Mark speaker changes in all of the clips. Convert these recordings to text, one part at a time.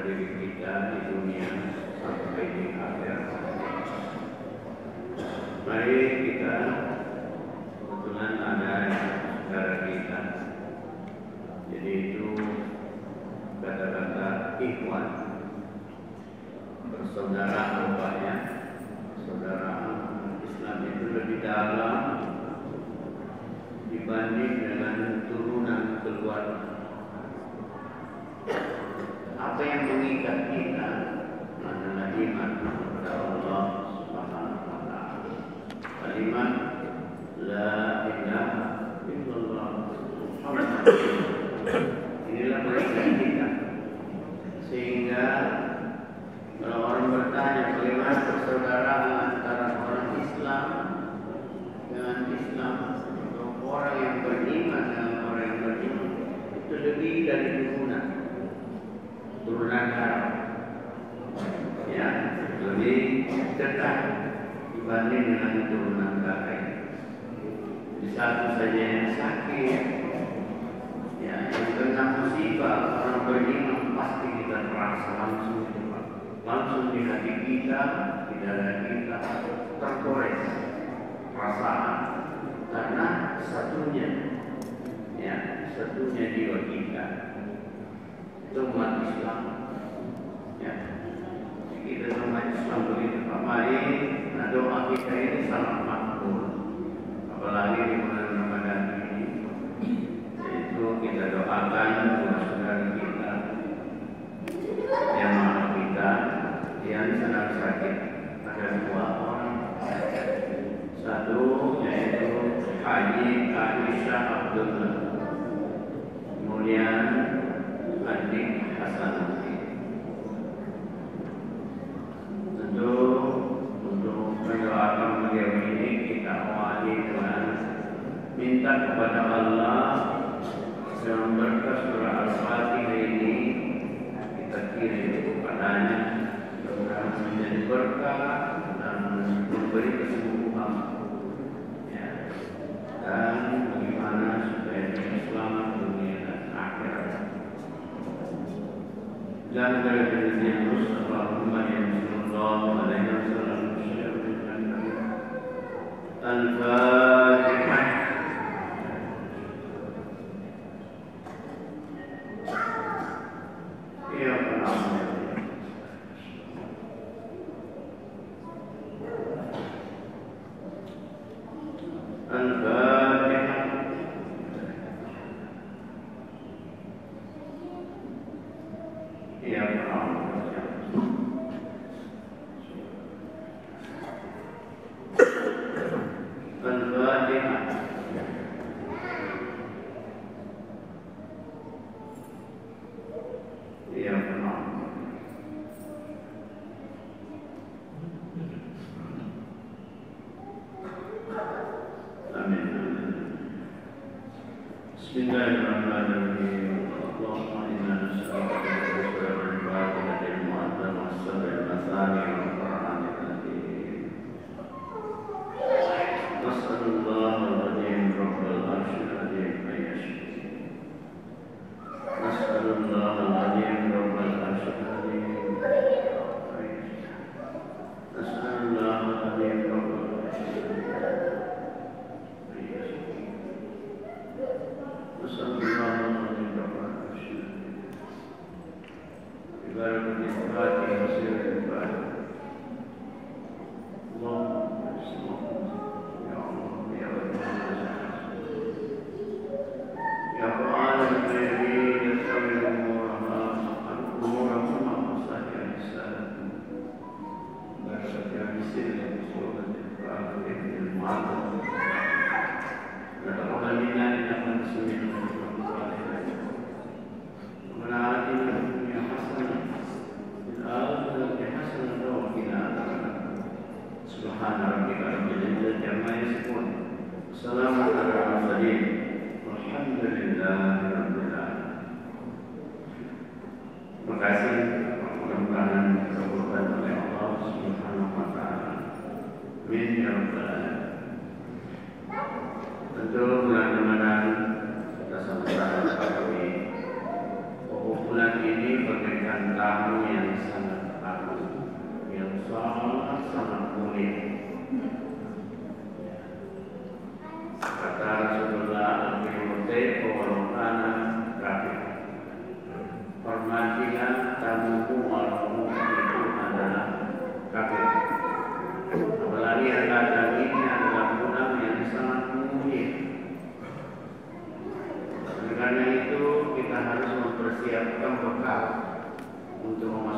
Speaker 1: diri kita di dunia sampai di akhirat. Mari kita, kebetulan ada saudara kita, jadi itu kata-kata ikhwan, persaudaraan banyak, persaudaraan Islam itu lebih dalam dibanding dengan turunan keluarga. Apa yang mengikat kita adalah iman kepada Allah Subhanahu wa Ta'ala. Kalimat la ilaha illallah Muhammad. Inilah mengikat kita. Sehingga kalau orang bertanya bagaimana persaudaraan antara orang Islam dengan Islam, atau orang yang beriman dengan orang yang beriman, itu lebih dari turunan darah, ya, lebih dekat dibanding dengan turunan darah. Di satu saja yang sakit, ya, yang kena musibah, orang beriman pasti kita terasa langsung di hati kita, di dada kita tergores perasaan, karena satunya jiwa kita itu umat Islam, ya. Kita umat Islam begitu. Mari doa kita ini sangat makbul, apalagi di bulan Ramadan ini. Yaitu kita doakan saudara kita yang maaf kita yang sedang sakit. Ada dua orang, satu yaitu Haji Aisyah Abdullah, kemudian adik Hasan. Tentu untuk mendoakan beliau ini kita awali dengan minta kepada Allah yang berkat surah Al-Fatihah ini kita kirim kepadanya, semoga menjadi berkah dan memberi kesembuhan, ya. Dan bagaimana supaya dia selamat dunia dan akhirat. Dan dari Nabi Muhammad sallallahu alaihi wasallam Al-Fatihah. Ya Allah. Al-Fatihah. Ya Allah. Bismillahirrahmanirrahim. Allahumma inna nas'aluka al-husna wal mu'addah was-sabr al-masani wal-Qur'an al-Karim. Nas'alullah al-azim rabbal arsyil azim ayyashfi. Nas'alullah al-azim rabbal arsyil azim ayyashfi. Nas'alullah al-azim rabbal arsyil azim.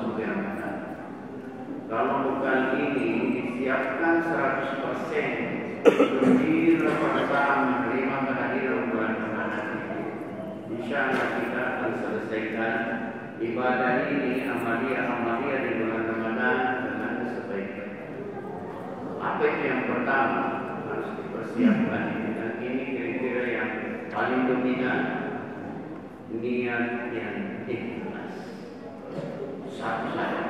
Speaker 2: memasuki Ramadan. Kalau bekal ini disiapkan 100% gembira bersama menerima kehadiran bulan Ramadan ini, insya Allah kita akan selesaikan ibadah ini, amalia di bulan Ramadan dengan sebaik-baiknya. Apa itu yang pertama harus dipersiapkan ini, dan ini kira-kira yang paling dominan, niat yang ikhlas. Satu saja,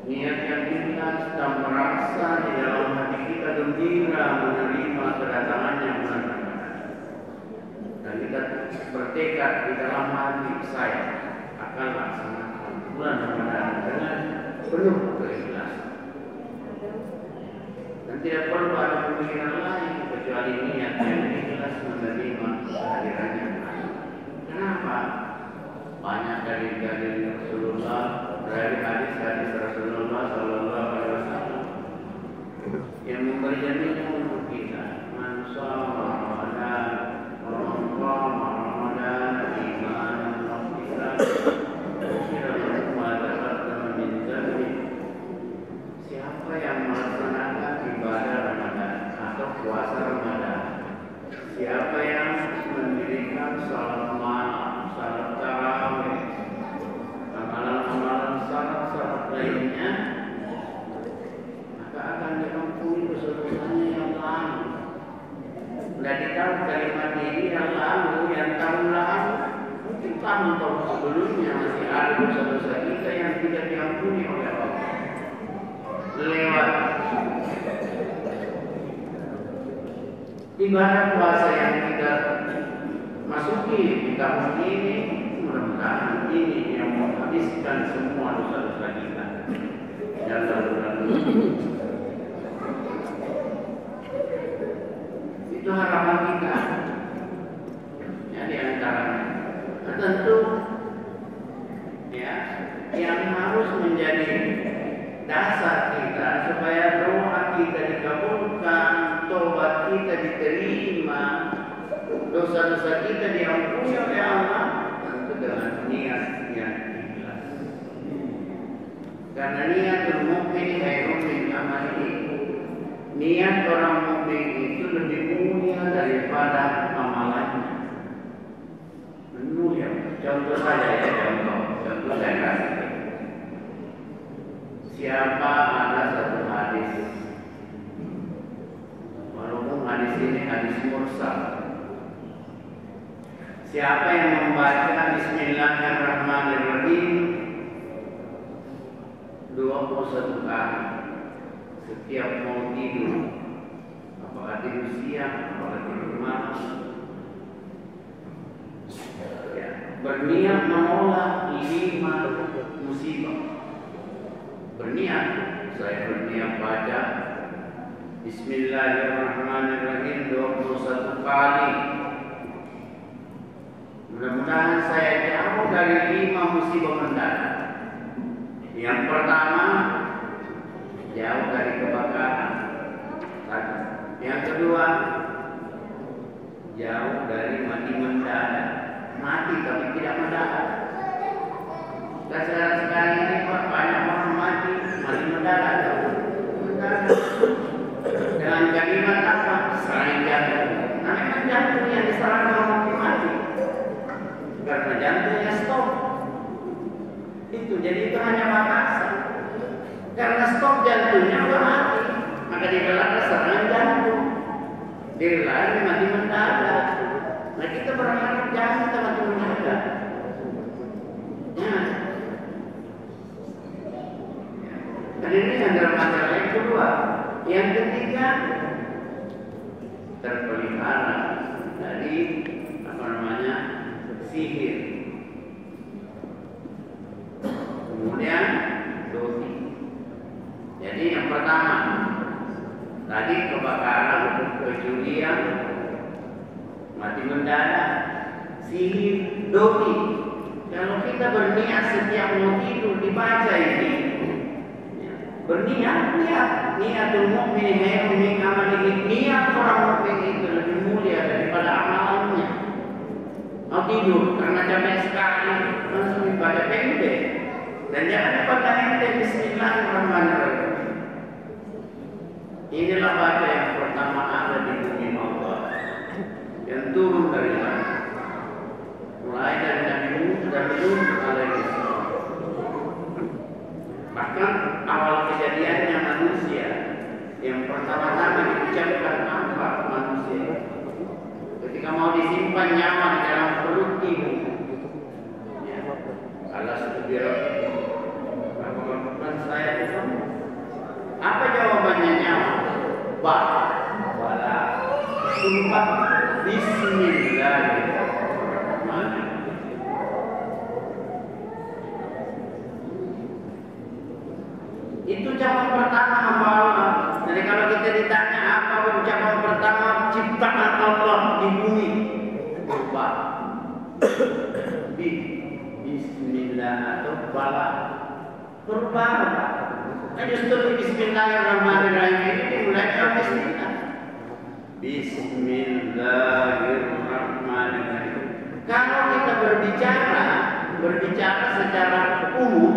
Speaker 2: niat yang ikhlas dan merasa di dalam hati kita gembira menerima kedatangannya bulan Ramadan, dan kita bertekad di dalam hati saya akan laksanakan bulan Ramadan dengan penuh keikhlasan. Dan tidak perlu ada pemikiran lain kecuali niat yang ikhlas menerima kehadirannya. Kenapa? Banyak dari Rasulullah, dari hadis-hadis Rasulullah Sallallahu Alaihi Wasallam yang memberi jaminan untuk kita. Man shoma Ramadan, Ramadan, iman, ihsan, siapa yang melaksanakan ibadah Ramadan atau puasa Ramadan, siapa yang mendirikan salat malam, salat tarawih, amalan-amalan salat lainnya, maka akan diampuni dosa-dosanya yang lalu. Dari kalimat ini yang lalu, yang tahun lalu, mungkin tahun sebelumnya masih ada dosa-dosa kita yang tidak diampuni oleh Allah. Lewat ibadah puasa yang kita masuki di tahun ini, mudah-mudahan ini yang menghabiskan semua dosa-dosa kita yang lalu-lalu. Itu harapan kita. Ya, di antaranya. Nah, tentu ya, yang harus menjadi dasar kita supaya doa kita dikabulkan, tobat kita diterima, dosa-dosa kita diampuni oleh Allah, tentu dengan niat yang ikhlas. Karena niatul mukmin khairun min amalihi. Niat orang mukmin itu lebih mulia daripada amalannya. Mulia. Contoh saja ya, contoh saya kasih. Siapa ada satu hadis, walaupun hadis ini hadis mursal, siapa yang membaca Bismillahirrahmanirrahim 21 kali setiap mau tidur, apakah tidur siang, apakah tidur malam, ya, berniat menolak 5 musibah. Berniat, saya berniat baca Bismillahirrahmanirrahim 21 kali. Mudah-mudahan saya jauh dari 5 musibah mendadak. Yang pertama, jauh dari kebakaran. Yang kedua, jauh dari mati mendadak. Mati tapi tidak mendadak. Dan sekarang ini banyak orang mati mendadak. Dengan kalimat apa? Serangan jantung. Nah, memang jantung yang diserang orang mati. Karena jantungnya stop. Jadi itu hanya batasan. Karena stop jantungnya udah mati, maka digelar serangan jantung. Digelar mati mendadak. Nah, kita berharap jangan kita mati mendadak. Dan ini adalah masalah yang kedua. Yang ketiga, terpelihara dari sihir. Kemudian dosa. Jadi yang pertama tadi kebakaran, kecurian, mati mendadak, sihir, dosa. Kalau kita berniat setiap mau tidur dibaca ini, berniat, niatul mukmin khairun min amalihi. Niat orang mukmin itu lebih mulia daripada amalannya. Mau tidur karena capek sekali, langsung dibaca pendek. Dan jangan dipandang ente Bismillahirrahmanirrahim. Inilah baca yang pertama ada di bumi Allah, yang turun dari langit. Mulai dari Nabi Nuh dan Nuh alaihi salam. Bahkan awal kejadiannya manusia, yang pertama-tama diucapkan apa manusia? Ketika mau disimpan nyawa di dalam perut ibu, ya, Allah subhanahu saya itu. Apa jawabannya nyawa? Wala. Sumpah Bismillahirrahmanirrahim. Itu ucapan pertama hamba Allah. Jadi kalau kita ditanya apa ucapan pertama ciptaan Allah di bumi, berubah. Bismillah atau bala. Berubah. Nah, justru Bismillahirrahmanirrahim ini dimulai dengan Bismillah. Bismillahirrahmanirrahim. Kalau kita berbicara secara umum,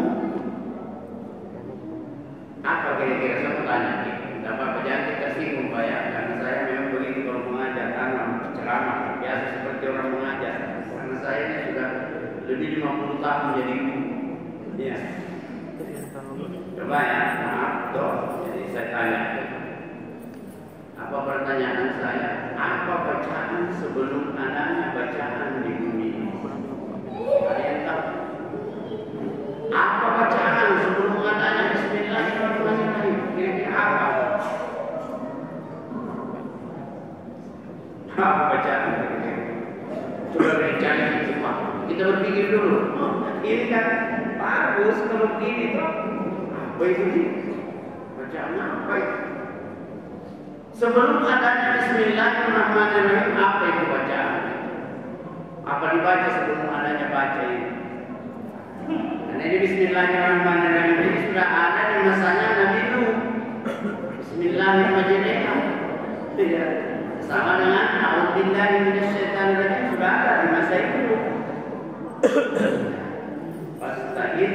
Speaker 2: apa kira-kira saya tanya? Tidak apa-apa, jangan kita singgung Pak ya, karena saya memang begitu kalau mengajar, ceramah biasa seperti orang mengajar. Karena saya ini sudah lebih 50 tahun jadi guru. Ya. Coba ya, maaf toh. Jadi saya tanya, apa pertanyaan saya? Apa bacaan sebelum adanya bacaan di bumi? Ada yang tahu? Apa bacaan sebelum adanya Bismillahirrahmanirrahim? Kira-kira apa? Apa bacaan? Coba dicari semua. Kita berpikir dulu. Ini kan bagus kalau begini toh. Apa itu sih? Bacaan apa itu? Sebelum adanya Bismillahirrahmanirrahim, apa itu bacaan? Apa dibaca sebelum adanya baca ini? Dan ini Bismillahirrahmanirrahim ini sudah ada di masanya Nabi Nuh. Bismillahirrahmanirrahim. Tidak sama dengan A'udzubillahi minasyaitonirrajim sudah ada di masa itu. Fasta'id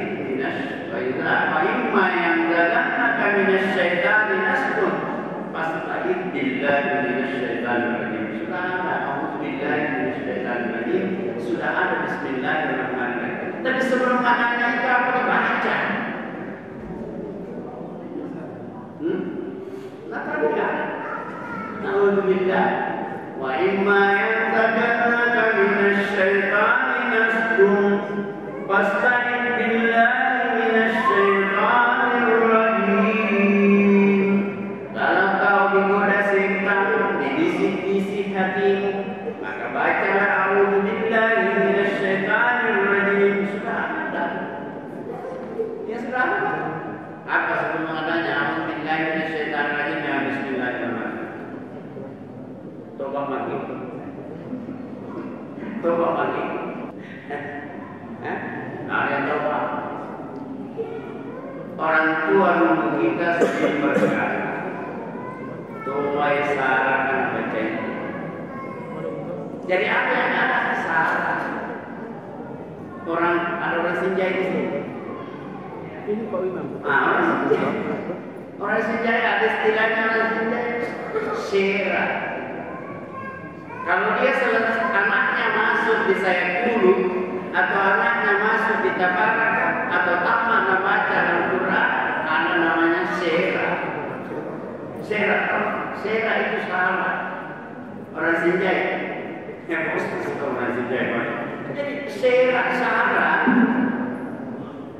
Speaker 2: fa'imma yanzaghannaka minasyaitonir nasrun fasta'id billahi minasyaitonirrajim. Sudah ada A'udzubillahi minasyaitonirrajim, sudah ada Bismillahirrahmanirrahim. Tapi sebelum adanya itu apa dibaca? Nggak tahu ya. A'udzubillah wa imma yanzaghannaka minasyaitonir nasrun fasta'id billahi minasyaitonir rajim. Kalau kau digoda setan, dibisik-bisik hatimu, maka bacalah A'udzubillahi minasyaitonir rajim. Sudah ada. Ya sudah ada. Apa sebelum adanya A'udzubillahi minasyaitonir rajim ya Bismillahirrahmanirrahim. Tobat lagi. Tobat lagi. Ada yang tobat. Orang tua nunggu kita sedih berkata, tuai salah kan baca ini. Jadi apa yang ada salah? Ada orang Sinjai di sini.
Speaker 3: Ini Pak Imam.
Speaker 2: Orang Sinjai. Orang Sinjai ada istilahnya orang Sinjai. Syera. Kalau dia anaknya masuk di Sayakulu atau anaknya masuk di Tabaraka atau tamat membaca Al-Quran, ada namanya Syera. Syera itu salah. Orang Sinjai. Yang pasti orang Sinjai. Jadi Syera salah.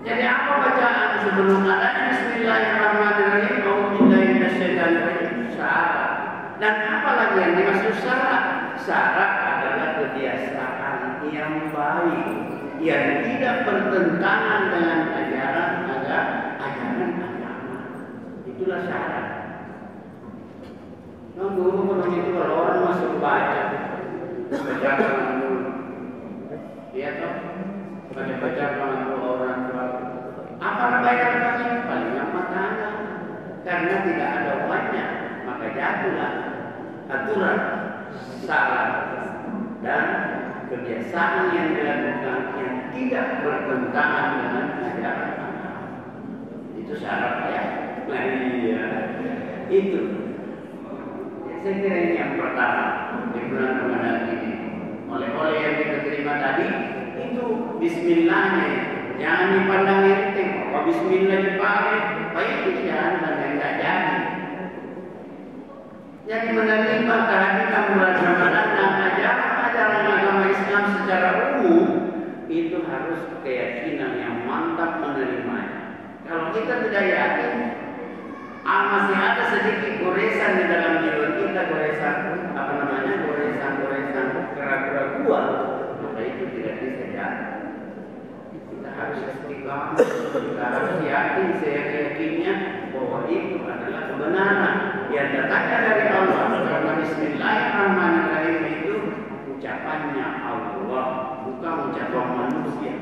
Speaker 2: Jadi apa bacaan sebelum adanya Bismillahirrahmanirrahim, A'udzubillahi minasyaitonirrajim? Salah. Dan apa lagi yang dimaksud salah? Salah adalah kebiasaan yang baik yang tidak bertentangan dengan ajaran agama. Itulah syarat. Dulu itu kalau orang masuk baca dulu. Iya toh? Baca dulu orang tua. Apa bayar kami? Paling amat tanya. Karena tidak ada uangnya, maka jatuhlah aturan salah dan kebiasaan yang dilakukan yang tidak bertentangan dengan ajaran. Itu. Saya kira ini yang pertama di bulan Ramadan ini. Oleh-oleh yang kita terima tadi itu Bismillahnya. Jangan dipandang enteng. Kalau Bismillah dipakai, itu jangan enggak jadi. Jadi menerima kehadiran bulan Ramadan dan ajaran agama Islam secara umum itu harus keyakinan yang mantap menerimanya. Kalau kita tidak yakin, masih ada sedikit goresan di dalam jiwa kita, goresan keraguan, maka itu tidak bisa jadi. Kita harus istiqamah, kita harus yakin seyakinnya bahwa itu adalah kebenaran yang datangnya dari Allah. Karena Bismillahirrahmanirrahim itu ucapannya Allah, bukan ucapan manusia,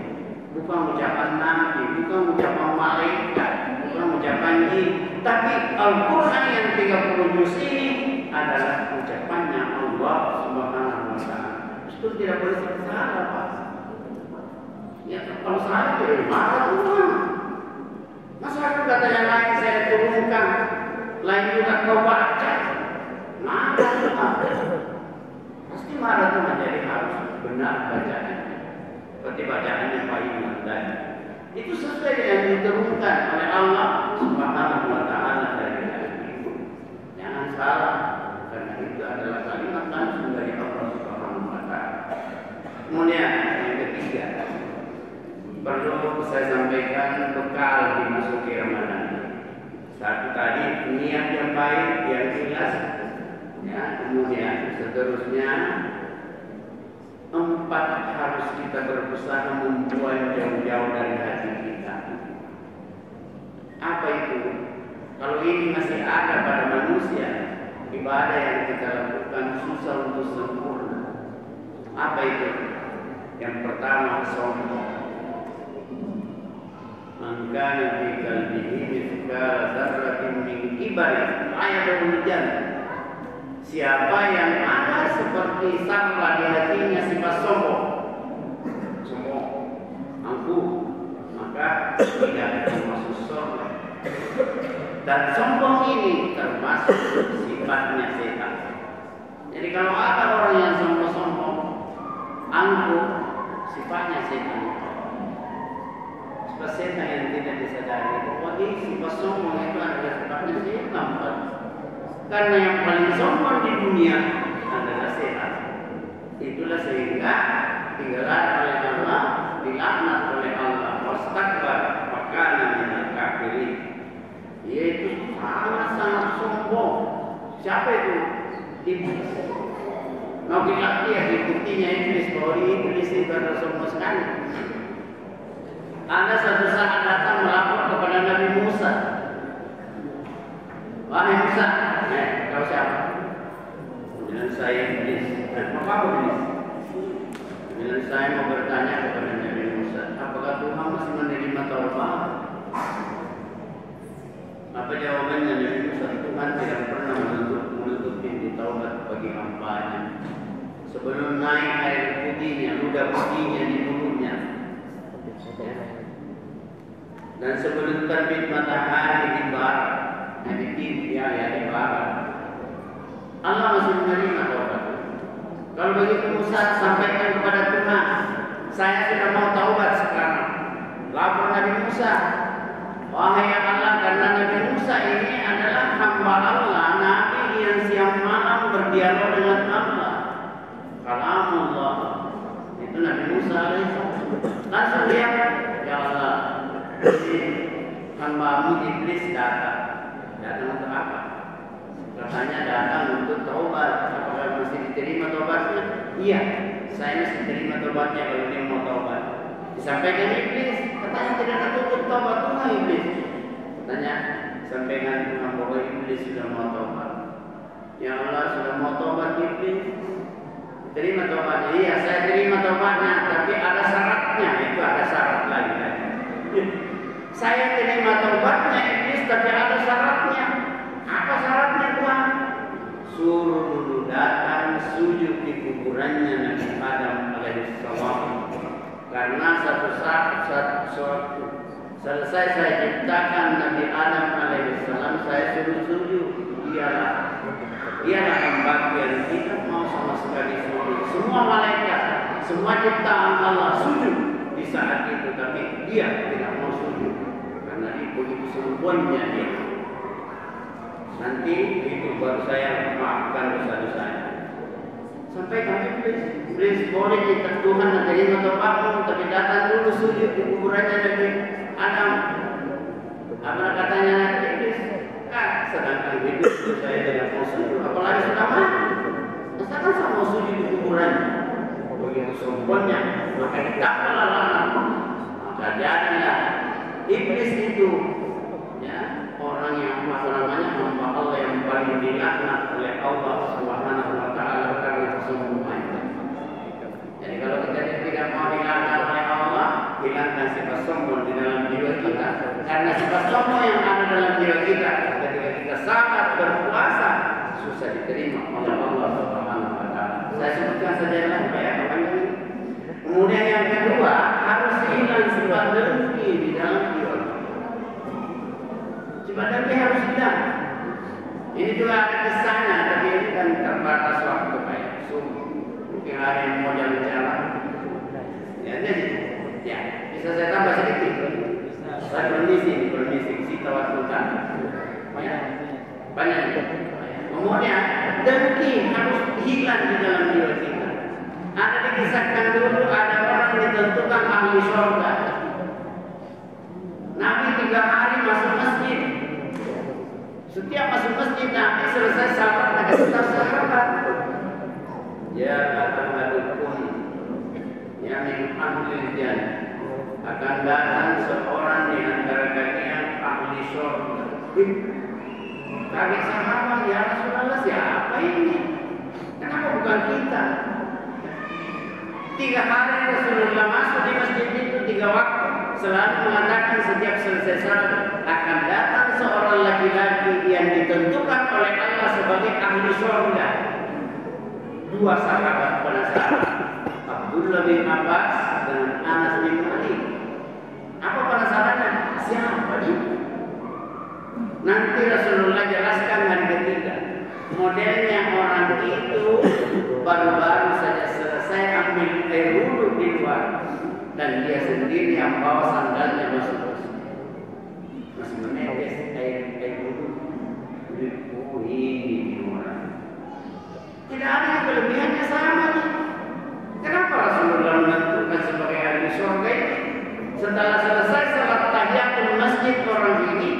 Speaker 2: bukan ucapan nabi, bukan ucapan malaikat, bukan ucapan jin. Tapi Al-Quran yang 30 juz ini adalah ucapannya Allah Subhanahu wa Ta'ala. Itu tidak boleh salah, Pak. Ya, kalau salah itu marah Tuhan. Masa aku kata yang lain saya turunkan, lain juga kau baca, marah Tuhan. Pasti marah Tuhan, jadi harus benar bacaannya. Seperti bacaannya Pak Iman tadi. Itu sesuai yang diturunkan oleh Allah Subhanahu wa Ta'ala dari Al-Quran. Jangan salah, karena itu adalah kalimat langsung dari Allah Subhanahu wa Ta'ala. Kemudian yang ketiga, perlu saya sampaikan bekal dimasuki Ramadan. Satu tadi niat yang baik, yang jelas, ya, kemudian seterusnya 4 harus kita berusaha membuang jauh-jauh dari hati kita. Apa itu? Kalau ini masih ada pada manusia, ibadah yang kita lakukan susah untuk sempurna. Apa itu? Yang pertama, sombong. Man kana fi qalbihi mithqala dzarratin min kibrin ayadul jannah. Siapa yang ada seperti sarla di hatinya sifat sombong, angkuh, maka tidak termasuk surga. Dan sombong ini termasuk sifatnya setan. Jadi kalau ada orang yang sombong, angkuh, sifatnya setan. Sifat setan yang tidak disadari bahwa ini sifat sombong itu adalah sifatnya setan. Karena yang paling sombong di dunia adalah setan. Itulah sehingga digelar oleh Allah, dilaknat oleh Allah. Wastakbar wa kana minal kafirin. Yaitu sangat sombong. Siapa itu? Iblis. Mau bilang dia buktinya iblis, bahwa iblis itu adalah sombong sekali. Ada satu saat datang melapor kepada Nabi Musa. Wahai Musa, kau siapa? Kemudian saya iblis. Apa iblis? Kemudian saya mau bertanya kepada Nabi Musa, apakah Tuhan masih menerima taubat? Apa jawabannya Nabi Musa? Tuhan tidak pernah menutup pintu taubat bagi hamba-Nya. Sebelum naik air putihnya, ludah putihnya di mulutnya, dan sebelum terbit matahari di barat, di barat, Allah masih menerima taubat. Kalau begitu Musa sampaikan kepada Tuhan, saya sudah mau taubat sekarang. Lapor Nabi Musa, wahai Allah, karena Nabi Musa ini adalah hamba Allah, Nabi yang siang malam berdialog dengan Allah. Kalamullah, itu Nabi Musa alaihissalam. Langsung dia, ya Allah, hamba-Mu iblis datang untuk apa? Katanya datang untuk taubat. Apakah mesti diterima taubatnya? Iya, saya mesti terima taubatnya kalau dia mau taubat. Disampaikan iblis, katanya tidak tertutup taubat Tuhan iblis. Katanya sampaikan Tuhan bahwa iblis sudah mau taubat. Ya Allah, sudah mau taubat iblis. Terima taubatnya. Iya, saya terima taubatnya, tapi ada syaratnya. Itu ada syarat lagi. Saya terima taubatnya iblis, tapi ada syaratnya. Apa syaratnya Tuhan? Suruh dulu datang sujud di kuburannya Nabi Adam alaihissalam. Karena satu saat selesai saya ciptakan Nabi Adam alaihissalam, saya suruh sujud. Dialah hamba yang tidak mau sama sekali sujud. Semua malaikat, semua ciptaan Allah sujud di saat itu, tapi dia tidak mau sujud karena itu sempurna dia. Nanti itu baru saya maafkan dosa-dosanya. Sampai kami please boleh kita Tuhan nanti atau apapun, tapi datang dulu sujud di kuburannya Nabi Adam. Apa katanya Iblis? Sedangkan hidup saya tidak mau sujud, apalagi sudah mati. Misalkan saya mau sujud di kuburannya, begitu sempurna, maka dikatakanlah lama. Maka jadilah Iblis itu, ya, orang yang hamba Allah yang paling dilaknat oleh Allah Subhanahu Wa Taala karena kesombongannya. Jadi kalau kita tidak mau dilaknat oleh Allah, hilangkan sifat sombong di dalam jiwa kita. Karena sifat sombong yang ada dalam jiwa kita, ketika kita sangat berpuasa, susah diterima oleh Allah Subhanahu Wa Taala. Saya sebutkan saja lah, ya, kepanjangan. Kemudian yang kedua, harus hilang sifat dengki di dalam jiwa. Sifat dengki harus hilang. Ini juga ada kisahnya, tapi ini kan terbatas waktu kayak mungkin ada yang mau jalan-jalan. Ya, jadi, ya, bisa saya tambah sedikit. Saya permisi, kita waktu kan. Banyak. Kemudian dengki harus hilang di dalam jiwa kita. Ada dikisahkan dulu ada orang ditentukan ahli surga. Nabi 3 hari masuk masjid. Setiap masuk masjid Nabi selesai salat kasih tahu sahabat. Ya ahadukum ya min ahlil jannah, akan datang seorang di antara kalian ahli surga. Kaget sahabat, ya Rasulullah, siapa ini? Kenapa bukan kita? 3 hari Rasulullah masuk di masjid itu 3 waktu, selalu mengatakan setiap selesai salat akan datang seorang laki-laki yang ditentukan oleh Allah sebagai ahli surga. 2 sahabat penasaran, Abdullah bin Abbas dan Anas bin Malik. Apa penasarannya? Siapa itu? Nanti Rasulullah jelaskan hari ketiga. Modelnya orang itu baru-baru saja selesai ambil air wudhu di luar, dan dia sendiri yang bawa sandalnya masuk masih menetes air wudhu. Oh, ini orang. Tidak ada kelebihannya sama nih. Kenapa Rasulullah menentukan sebagai ahli surga ini? Setelah selesai salat tahiyatul masjid orang ini,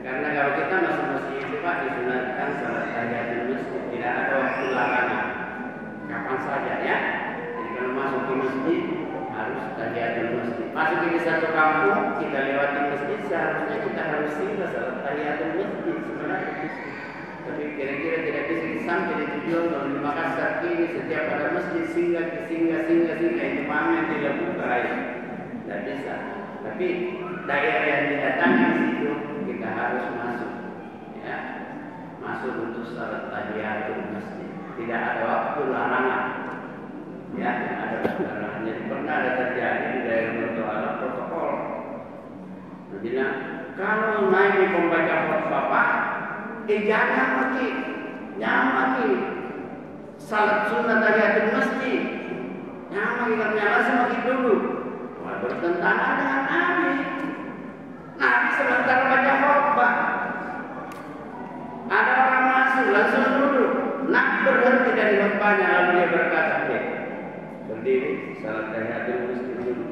Speaker 2: karena kalau kita masuk masjid itu Pak disunatkan salat tahiyatul masjid, tidak ada waktu larangan, kapan saja ya. Jadi kalau masuk di masjid harus tahiyatul masjid. Masuk di satu kampung kita lewati masjid, seharusnya kita harus singgah salat tahiyatul masjid sebenarnya. Tapi kira-kira tidak bisa sampai di tujuan. Kalau di Makassar ini setiap ada masjid singgah itu pamer tidak buka ya. Tidak bisa. Tapi daerah yang didatangi di situ kita harus masuk, ya, masuk untuk salat tahiyatul masjid. Tidak ada waktu larangan, ya, ada larangan. Jadi pernah ada terjadi di daerah Mertuala protokol. Bilang kalau naik di pembaca khutbah, jangan mati, salat sunat tahiyatul masjid, jangan kita langsung mati dulu. Wah, bertentangan dengan Nabi. Nabi sebentar baca khutbah, ada orang masuk langsung duduk. Nabi berhenti dari khutbahnya lalu dia berkata, berdiri, salat tahiyatul masjid dulu.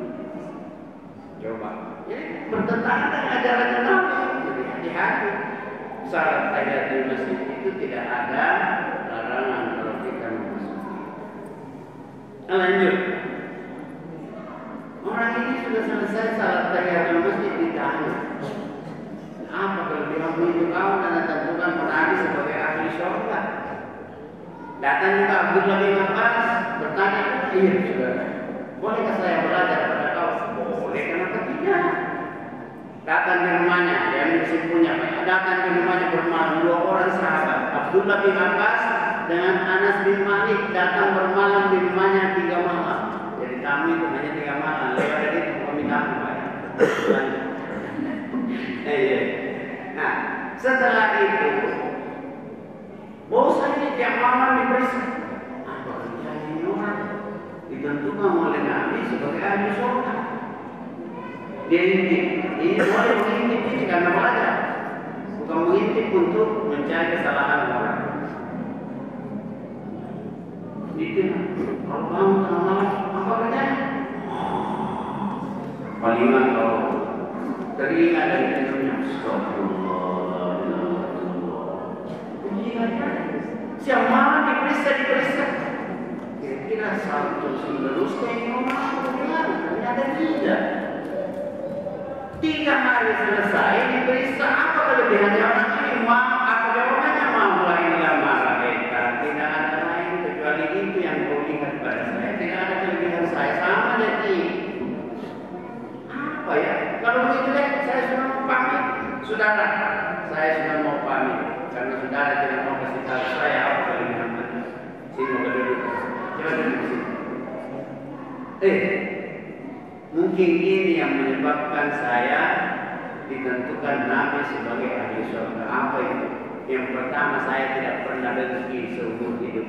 Speaker 2: Coba, jadi bertentangan dengan ajaran Nabi. Jadi hati-hati. Salat tahiyatul masjid itu tidak ada larangan kalau kita memasuki. Lanjut. Orang ini sudah selesai salat tahiyatul masjid ditanya, apa kelebihan itu kau dan tentukan Nabi sebagai ahli surga? Datang juga Abdullah bin Abbas bertanya, iya saudara, bolehkah saya belajar pada kau? Boleh, kenapa tidak? Datang di rumahnya, yang punya banyak. Datang di rumahnya bermalam 2 orang sahabat, Abdullah bin Abbas dengan Anas bin Malik datang bermalam di rumahnya 3 malam. Jadi tamu itu hanya 3 malam. Lewat dari itu kami tamu banyak. Nah, setelah itu Bosan ini tiap malam diperiksa. Apa kerjanya ini orang? Ditentukan oleh Nabi sebagai ahli surga. Dia intip. Ini boleh mengintip ini karena belajar. Bukan mengintip untuk mencari kesalahan orang. Itu kalau kamu tengah malam apa kerjanya? Palingan kalau teringat dari tidurnya, astagfirullah. Siang malam diperiksa. Kira-kira satu meneruskan ini orang bagaimana? Ternyata tidak. 3 hari selesai diperiksa apa kelebihannya orang ini? Apa jawabannya? Ma'ulailah malaikat. Tidak ada lain kecuali itu yang kau lihat pada saya. Tidak ada kelebihan saya sama jadi. Apa ya? Kalau begitu deh, saya sudah mau pamit. Saudara, saya sudah mau pamit. Karena saudara tidak mau kasih tahu saya apa kelebihan Anda. Sini mau duduk. Coba duduk di sini. Mungkin ini yang menyebabkan saya ditentukan Nabi sebagai ahli surga. Apa itu? Yang pertama, saya tidak pernah dengki seumur hidup.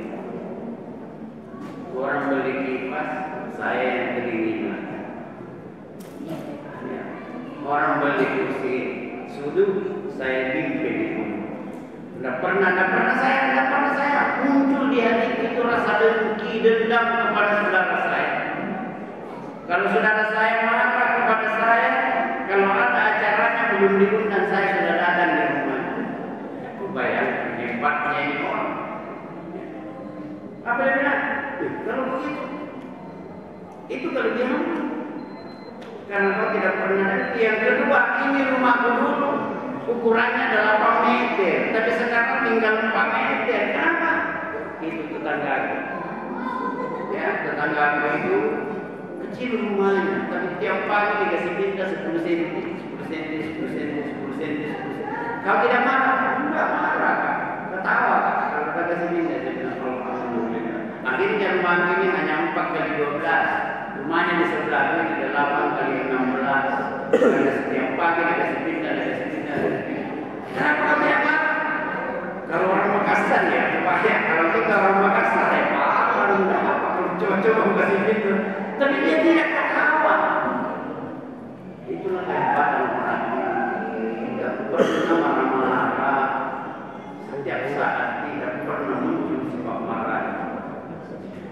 Speaker 2: Orang beli kipas, saya yang kedinginan. Orang beli kursi sudut, saya bimbing di rumah. Tidak pernah saya muncul di hati itu rasa dengki, dendam kepada saudara saya. Kalau saudara saya marah kepada saya, kalau ada acaranya belum diundang, saya sudah datang di rumah. Bayangkan hebatnya ini orang. Apa dia bilang? Kalau begitu, itu kelebihan. Karena kau tidak pernah dengki. Yang kedua, ini rumahku dulu ukurannya 8 meter, tapi sekarang tinggal 4 meter. Kenapa? Itu tetanggaku. Ya, tetanggaku itu kecil rumahnya, tapi tiap pagi dikasih pindah 10 cm. Kau tidak marah? Enggak marah, Kak. Ketawa, Kak. Kalau kau kasih pindah, saya bilang alhamdulillah. Akhirnya rumah ini hanya 4x12. Rumahnya di sebelah ini 8x16. Karena setiap pagi dikasih pindah. Kenapa kau tidak marah? Kalau orang Makassar ya, ya. Kalau kita orang Makassar ya, apa? Coba kasih pindah. Tapi dia tidak ketawa. Itulah kehebatan orang. Tidak pernah marah-marah. Setiap saat tidak pernah muncul sifat marah.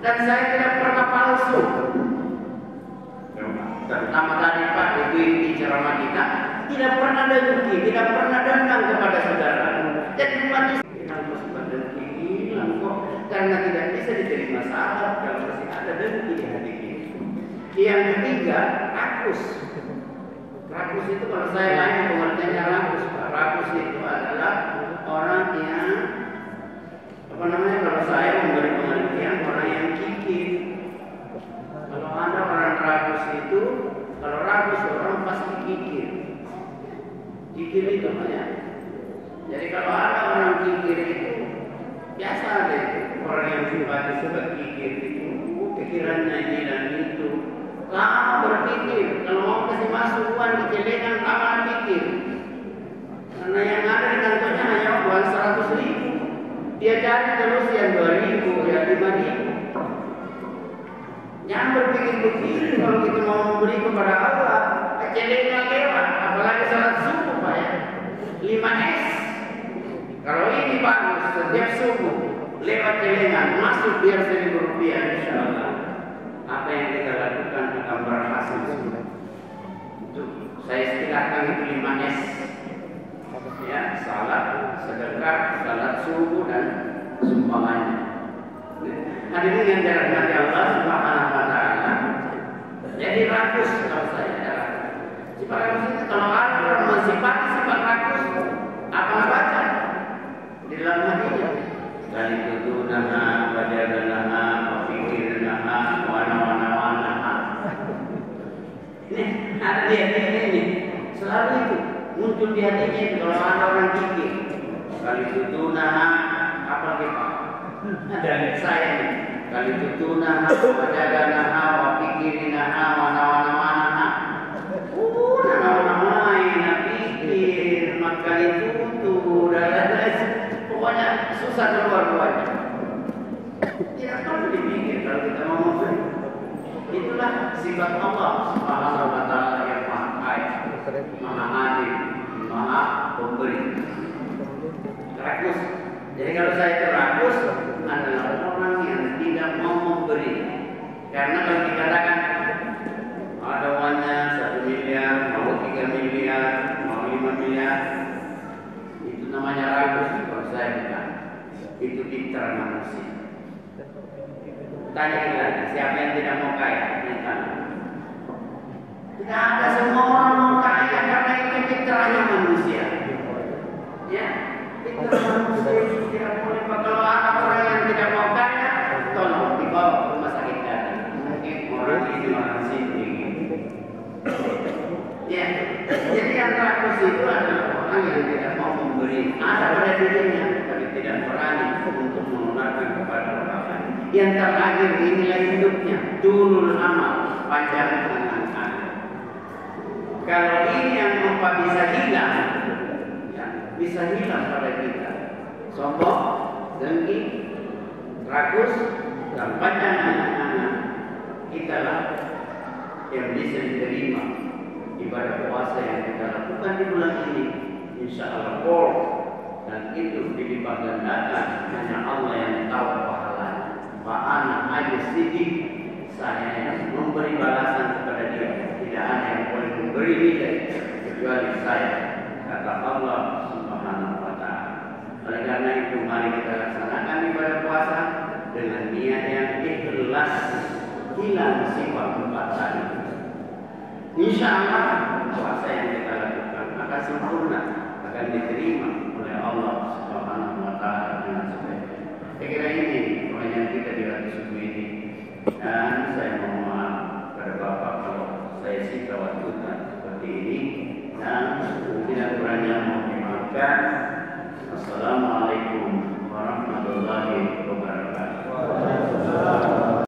Speaker 2: Dan saya tidak pernah palsu. Terutama tadi Pak, itu inti ceramah kita. Tidak pernah dengki, tidak pernah dendam kepada saudara. Jadi manusia hilang sifat dengki, hilang kok. Karena tidak bisa diterima sahabat kalau masih ada dengki di hati kita. Yang ketiga, rakus. Rakus itu kalau saya lain pengertiannya rakus. Rakus itu adalah orang yang kalau saya memberi pengertian orang yang kikir. Kalau ada orang rakus itu, kalau rakus orang pasti kikir. Kikir itu banyak. Jadi kalau ada orang kikir itu biasa deh. Orang yang sifat kikir itu pikirannya ini dan itu. Lama berpikir, kalau mau kasih masuk uang di celengan, lama pikir. Karena yang ada di kantornya hanya uang 100.000. Dia cari terus yang 2.000, yang 5.000. Jangan berpikir begini kalau kita mau memberi kepada Allah. Celengan lewat, apalagi salat subuh Pak ya. 5S. Kalau ini bagus, setiap subuh lewat celengan, masuk biar Rp1.000 insyaAllah. Apa yang kita lakukan akan berhasil. Saya istilahkan itu 5S. Ya, salat, sedekah, salat subuh dan sumbangannya. Hadirin yang dirahmati Allah Subhanahu wa taala. Jadi rakus kalau saya. Sifat rakus itu kalau ada orang mensifati sifat rakus, apa baca di dalam hatinya? Dari tudunaha, wajadanaha, wafikirnaha, wana. Ini ada di hatinya ini. Selalu itu muncul di hatinya itu kalau ada orang kikir. Kali tudunaha, apa kita? Dan saya ini. Kali tudunaha, wajadanaha, wafikirnaha, wana. Pokoknya susah keluar sifat Allah Subhanahu wa taala yang Maha Kaya, Maha Adil, Maha Pemberi. Rakus. Jadi kalau saya itu rakus adalah orang yang tidak mau memberi. Karena kalau dikatakan ada uangnya 1 miliar, mau 3 miliar, mau 5 miliar, itu namanya rakus. Kalau saya bukan, itu fitrah manusia. Tanya lagi, siapa yang tidak mau kaya? Tidak ada, semua orang mau kaya karena itu fitrahnya manusia. Ya, fitrah manusia itu tidak boleh. Kalau ada orang yang tidak mau kaya, tolong dibawa ke rumah sakit tadi. Mungkin orang ini orang sini. Ya, jadi yang rakus itu adalah orang yang tidak mau memberi. Ada pada dirinya, tapi tidak berani untuk mengeluarkan kepada orang lain. Yang terakhir inilah hidupnya, tulul amal, panjang tangan. Kalau ini yang bisa hilang, ya, bisa hilang pada kita. Sombong, dengki, rakus, dan panjang anak-anak, kita lah yang bisa diterima ibadah puasa yang kita lakukan di bulan ini. Insya Allah, dan itu dilipat gandakan, hanya Allah yang tahu pahalanya. Fa'ana aja sedikit saya yang memberi balasan kepada dia. Tidak ada yang boleh memberi nilai kecuali saya, kata Allah Subhanahu wa taala. Oleh karena itu mari kita laksanakan ibadah puasa dengan niat yang ikhlas, hilang sifat 4 tadi. Insya Allah puasa yang kita lakukan akan sempurna, akan diterima oleh Allah Subhanahu wa taala dengan sebaik-baiknya. Saya kira ini pertanyaan kita di waktu subuh ini, dan saya mohon maaf pada Bapak kalau saya singkat waktu seperti ini, dan tidak kurangnya mohon dimaafkan. Assalamualaikum.